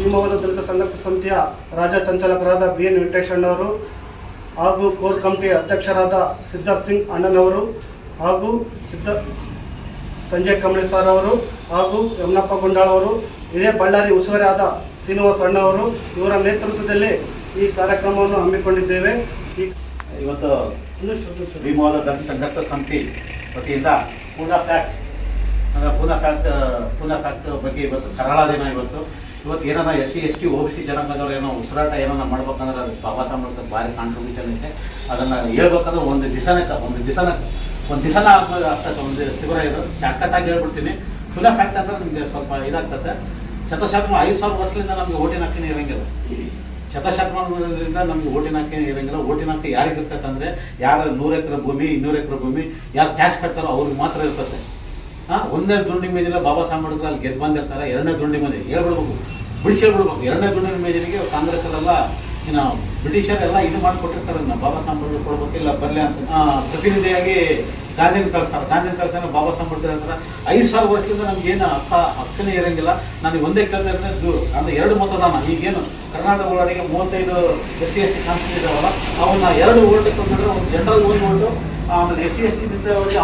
ಶಿವಮೊಗ್ಗದ ದಲಿತ ಸಂಘರ್ಷ ಸಮಿತಿಯ ರಾಜ್ಯ ಸಂಚಾಲಕರಾದ BN ವೆಂಕಟೇಶಣ್ಣವರು ಹಾಗೂ ಕೋರ್ ಕಮಿಟಿ ಅಧ್ಯಕ್ಷರಾದ ಸಿದ್ಧಾರ್ಥ್ ಸಿಂಗ್ ಅಣ್ಣನವರು ಹಾಗೂ ಸಂಜಯ್ ಕಂಬಳಿ ಸರ್ ಅವರು ಹಾಗೂ ಯಮನಪ್ಪ ಗುಂಡಾಳ್ ಅವರು, ಇದೇ ಬಳ್ಳಾರಿ ಉಸ್ತುವಾರಿ ಆದ ಶ್ರೀನಿವಾಸ್ ಅಣ್ಣವರು ಇವರ ನೇತೃತ್ವದಲ್ಲಿ ಈ ಕಾರ್ಯಕ್ರಮವನ್ನು ಹಮ್ಮಿಕೊಂಡಿದ್ದೇವೆ. ಇವತ್ತು ಶಿವಮೊಗ್ಗದ ದಲಿತ ಸಂಘರ್ಷ ಸಮಿತಿ ವತಿಯಿಂದ ಪೂನಾ ಫ್ಯಾಕ್ಟ್ ಬಗ್ಗೆ ಇವತ್ತು ಕರಾಳ ದಿನ. ಇವತ್ತು ಏನಾರ SC ST OBC ಜನಾಂಗದವ್ರು ಏನೋ ಉಸಿರಾಟ ಏನಾರ ಮಾಡ್ಬೇಕಂದ್ರೆ ಅದು ಬಾಬಾ ಸಾಹೇಬ್ ಅಂಬೇಡ್ಕರ್ ಭಾರಿ ಕಾಂಟ್ರಿಬ್ಯೂಷನ್ ಐತೆ. ಅದನ್ನು ಹೇಳ್ಬೇಕಂದ್ರೆ ಒಂದು ದಿವಸನ ಆಗ್ತದೆ. ಒಂದು ಶಿಬಿರ ಇದು ಶಾರ್ಟ್ಕಟ್ಟಾಗಿ ಹೇಳ್ಬಿಡ್ತೀನಿ. ಪೂನಾ ಫ್ಯಾಕ್ಟ್ ಅಂದ್ರೆ ನಿಮಗೆ ಸ್ವಲ್ಪ ಇದಾಗ್ತದೆ. ಶತಶತಮಾನ 5,000 ವರ್ಷದಿಂದ ನಮಗೆ ಓಟಿನ ಹಕ್ಕಿನೇ ಇರೋಂಗಿಲ್ಲ. ಶತಶತಮಾನದಿಂದ ನಮಗೆ ಓಟಿನ ಹಕ್ಕಿನೇ ಇರೋಂಗಿಲ್ಲ. ಓಟಿನ ಹಕ್ಕಿ ಯಾರಿಗೆ ಇರ್ತೈತಂದರೆ ಯಾರು 100 ಎಕರೆ ಭೂಮಿ 200 ಎಕರೆ ಭೂಮಿ ಯಾರು ಟ್ಯಾಕ್ಸ್ ಕಟ್ತಾರೋ ಅವ್ರಿಗೆ ಮಾತ್ರ ಇರ್ತದೆ. ಒಂದನೇ ದುಂಡಿ ಮೇಜಿನ ಬಾಬಾ ಸಾಹೇಬ್ ಅಂಬೇಡ್ಕರ್ ಅಲ್ಲಿ ಗೆದ್ದು ಬಂದಿರ್ತಾರೆ. ಎರಡನೇ ದುಂಡಿ ಮೇಜಿ ಹೇಳ್ಬಿಡ್ಬೇಕು, ಬಿಡಿಸಿ ಹೇಳ್ಬಿಡ್ಬೇಕು. ಎರಡನೇ ದುಂಡಿ ಮೇಜಿನಿಗೆ ಕಾಂಗ್ರೆಸ್ಸಲ್ಲೆಲ್ಲ ಇನ್ನು ಬ್ರಿಟಿಷರೆಲ್ಲ ಇದು ಮಾಡಿಕೊಟ್ಟಿರ್ತಾರೆ. ಬಾಬಾ ಸಾಹೇಬ್ ಅಂಬೇಡ್ಕರ್ ಕೊಡ್ಬೇಕಿಲ್ಲ ಬರಲಿ ಅಂತ ಪ್ರತಿನಿಧಿಯಾಗಿ ಗಾಂಧಿನ ಕಳ್ಸಾನ ಬಾಬಾ ಸಾಹೇಬ್ ಅಂಬೇಡ್ಕರ್ ಅಂತಾರೆ 5,000 ವರ್ಷದಿಂದ ನಮ್ಗೇನು ಹಕ್ಕನೇ ಇರೋಂಗಿಲ್ಲ. ನನಗೆ ಒಂದೇ ಕೇಳಿದ್ರೆ ಅಂದರೆ 2 ಮತದಾನ. ಈಗೇನು ಕರ್ನಾಟಕ ಒಳಗಡೆ 35 SC ST ಕಾನ್ಸ್ಟಿಟ್ಯೂಷನ್ ಇದಾವಲ್ಲ, ಅವನ್ನ 2 ಓಟ್ ತಂದರೆ ಒಂದು ಜನರಲ್ 1 ಓಟು, ಆಮೇಲೆ SC ST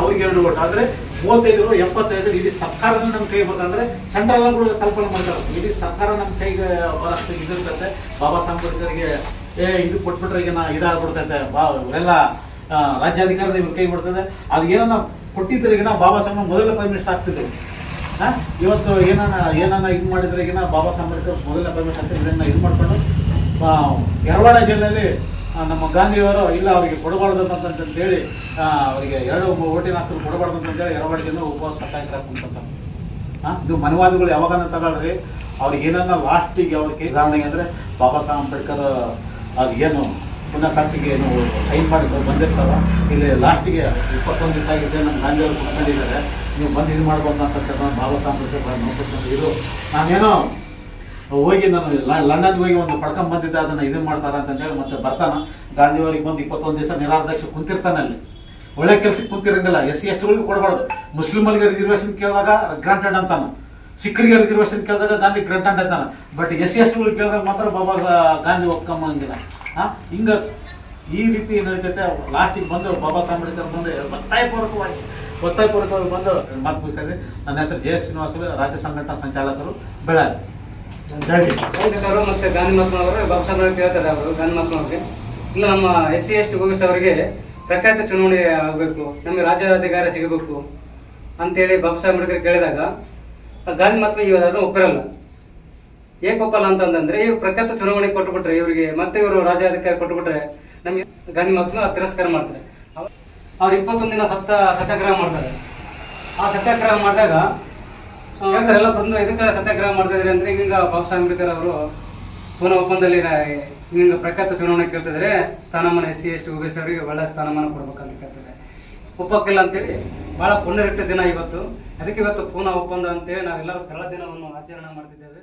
ಅವ್ರಿಗೆ 2 ಓಟ್. ಆದರೆ 35 75 ಇಡೀ ಸರ್ಕಾರನ ನಮ್ಮ ಕೈ ಬರ್ತಂದ್ರೆ ಸೆಂಟ್ರಲ್ ಕೂಡ ಕಲ್ಪನೆ ಮಾಡ್ತಾರೆ. ಇಡೀ ಸರ್ಕಾರ ನಮ್ಮ ಕೈಗೆ ಬರೋಷ್ಟು ಇದಿರ್ತೈತೆ. ಬಾಬಾ ಸಾಹೇಬ್ ಅಂಬೇಡ್ಕರ್ಗೆ ಇದು ಕೊಟ್ಬಿಟ್ರೆ ಈಗ ಇದಾಗ್ಬಿಡ್ತೈತೆ. ಇವರೆಲ್ಲ ರಾಜ್ಯಾಧಿಕಾರ ಇವ್ರ ಕೈ ಬಿಡ್ತದೆ. ಅದು ಏನಾನ ಕೊಟ್ಟಿದ್ರೆ ಈಗ ಬಾಬಾ ಸಾಹೇಬ್ ಮೊದಲ ಪ್ರೈಮ್ ಮಿನಿಸ್ಟರ್ ಆಗ್ತಿದ್ರು. ಇವತ್ತು ಏನಾನ ಇದು ಮಾಡಿದ್ರೆ ಈಗ ಬಾಬಾ ಸಾಹೇಬ್ ಅಂಬೇಡ್ಕರ್ ಮೊದಲ ಪ್ರೈಮ್ ಮಿನಿಸ್ಟರ್ ಆಗ್ತಿದ್ರು. ಇದನ್ನು ಇದು ಮಾಡ್ಕೊಂಡು ಯರವಾಡ ಜಿಲ್ಲೆಯಲ್ಲಿ ನಮ್ಮ ಗಾಂಧಿಯವರು ಇಲ್ಲ ಅವರಿಗೆ ಕೊಡಬಾರ್ದು ಅಂತಂತೇಳಿ ಅವರಿಗೆ 2 ಓಟಿನ ಹಕ್ಕು ಕೊಡಬಾರ್ದು ಅಂತೇಳಿ ಯರವಾಡ ಜಿಲ್ಲೆ ಉಪವಾಸ ಸತ್ಯಾಗ್ರಹ ಕುಂತಾರೆ. ಇದು ಮನವಾದಿಗಳು ಯಾವಾಗನ ತಗೊಳ್ರಿ. ಅವ್ರಿಗೆ ಏನನ್ನ ಲಾಸ್ಟಿಗೆ ಅವ್ರಿಗೆ ಉದಾಹರಣೆಗೆ ಅಂದರೆ ಬಾಬಾ ಸಾಹೇಬ್ ಅಂಬೇಡ್ಕರ್ ಅದು ಏನು ಪುನಃ ಫ್ಯಾಕ್ಟ್ರಿಗೆ ಏನು ಸೈನ್ ಮಾಡಿ ಬಂದಿರ್ತಾರ. ಇಲ್ಲಿ ಲಾಸ್ಟಿಗೆ 21 ದಿವಸ ಆಗಿದೆ ನಮ್ಮ ಗಾಂಧಿಯವರು ಕುತ್ಕೊಂಡಿದ್ದಾರೆ, ನೀವು ಬಂದು ಇದು ಮಾಡ್ಬೋದು ಅಂತಕ್ಕಂಥ ಬಾಬಾ ಸಾಹೇಬ್ ಅಂಬೇಡ್ಕರ್ ನೋಡ್ಕೊಂಡು ಇದು ನಾನೇನೋ ಹೋಗಿ ನಾನು ಲಂಡನ್ಗೆ ಹೋಗಿ ಒಂದು ಪಡ್ಕೊಂಡ್ ಬಂದಿದ್ದೆ, ಅದನ್ನು ಇದನ್ನು ಮಾಡ್ತಾರ ಅಂತಂದೇಳಿ ಮತ್ತೆ ಬರ್ತಾನೆ. ಗಾಂಧಿಯವರಿಗೆ ಬಂದು 21 ದಿವಸ ನಿರಾದಕ್ಷ ಕುಂತಿರ್ತಾನೆ. ಅಲ್ಲಿ ಒಳ್ಳೆ ಕೆಲಸಕ್ಕೆ ಕುಂತಿರಂಗಿಲ್ಲ. SC STಗಳಿಗೂ ಕೊಡಬಾರ್ದು. ಮುಸ್ಲಿಮರಿಗೆ ರಿಸರ್ವೇಷನ್ ಕೇಳಿದಾಗ ಗ್ರಾಂಟೆಡ್ ಅಂತಾನೆ, ಸಿಖ್ರಿಗೆ ರಿಸರ್ವೇಷನ್ ಕೇಳಿದಾಗ ಗಾಂಧಿ ಗ್ರಾಂಟೆಡ್ ಅಂತಾನೆ. ಬಟ್ SC STಗಳಿಗೆ ಕೇಳಿದಾಗ ಮಾತ್ರ ಬಾಬಾ ಗಾಂಧಿ ಒಪ್ಕೊಂಬಂಗಿಲ್ಲ. ಹಿಂಗೆ ಈ ರೀತಿ ನಡೀತೈತೆ. ಲಾಸ್ಟಿಗೆ ಬಂದು ಬಾಬಾ ಸಾಹೇಬ್ ಅಂಬೇಡ್ಕರ್ ಬಂದು ಒತ್ತಾಯಪೂರ್ವಕವಾಗಿ ಬಂದು ಮಾತು ಮುಗಿಸಿದೆ. ನನ್ನ ಹೆಸರು JS ಶ್ರೀನಿವಾಸ, ರಾಜ್ಯ ಸಂಘಟನಾ ಸಂಚಾಲಕರು, ಬೆಳಗಾವಿ. ಮತ್ತೆ ಗಾಂಧಿ ಮಹಾತ್ಮವರು ಬಾಬಾ ಸಾಹೇಬ್ ಕೇಳ್ತಾರೆ. ಅವರು ಗಾಂಧಿ ಮಹಾತ್ಮವ್ರಿಗೆ ಇಲ್ಲ ನಮ್ಮ SC ST OBC ಅವರಿಗೆ ಪ್ರಖ್ಯಾತ ಚುನಾವಣೆ ಆಗಬೇಕು, ನಮಗೆ ರಾಜ್ಯಾಧಿಕಾರ ಸಿಗಬೇಕು ಅಂತೇಳಿ ಬಾಬಾ ಸಾಹೇಬ್ ಅಂಬೇಡ್ಕರ್ ಕೇಳಿದಾಗ ಗಾಂಧಿ ಮಹಾತ್ಮ ಇವರು ಒಪ್ಪಿರಲ್ಲ. ಏಕೆ ಒಪ್ಪಲ್ಲ ಅಂತಂದ್ರೆ ಇವ್ರು ಪ್ರಖ್ಯಾತ ಚುನಾವಣೆ ಕೊಟ್ಟುಬಿಟ್ರೆ ಇವರಿಗೆ ಮತ್ತೆ ಇವರು ರಾಜ್ಯಾಧಿಕಾರ ಕೊಟ್ಟುಬಿಟ್ರೆ ನಮಗೆ ಗಾಂಧಿ ಮಹಾತ್ಮ ತಿರಸ್ಕಾರ ಮಾಡ್ತಾರೆ. ಅವ್ರು 21 ದಿನ ಸತ್ಯಾಗ್ರಹ ಮಾಡ್ತಾರೆ. ಆ ಸತ್ಯಾಗ್ರಹ ಮಾಡಿದಾಗ ಎಲ್ಲ ಬಂದು ಇದಕ್ಕೆ ಸತ್ಯಾಗ್ರಹ ಮಾಡ್ತಾ ಇದ್ರಿ ಅಂದ್ರೆ ಈಗ ಬಾಬಾ ಸಾಹೇಬ್ ಅಂಬೇಡ್ಕರ್ ಅವರು ಪೂನಾ ಒಪ್ಪಂದದಲ್ಲಿ ಹಿಂಗ ಪ್ರಖ್ಯಾತ ಚುನಾವಣೆ ಕೇಳ್ತಿದ್ರೆ ಸ್ಥಾನಮಾನ SC ST OBC ಅವರಿಗೆ ಒಳ್ಳೆ ಸ್ಥಾನಮಾನ ಕೊಡ್ಬೇಕಂತ ಕೇಳ್ತಾರೆ. ಒಪ್ಪಕ್ಕಿಲ್ಲ ಅಂತೇಳಿ ಬಹಳ ಪುಣ್ಯರಿಟ್ಟ ದಿನ ಇವತ್ತು. ಅದಕ್ಕೆ ಇವತ್ತು ಪೂನಾ ಒಪ್ಪಂದ ಅಂತೇಳಿ ನಾವೆಲ್ಲರೂ ಕಳ್ಳ ದಿನವನ್ನು ಆಚರಣೆ ಮಾಡ್ತಿದ್ದೇವೆ.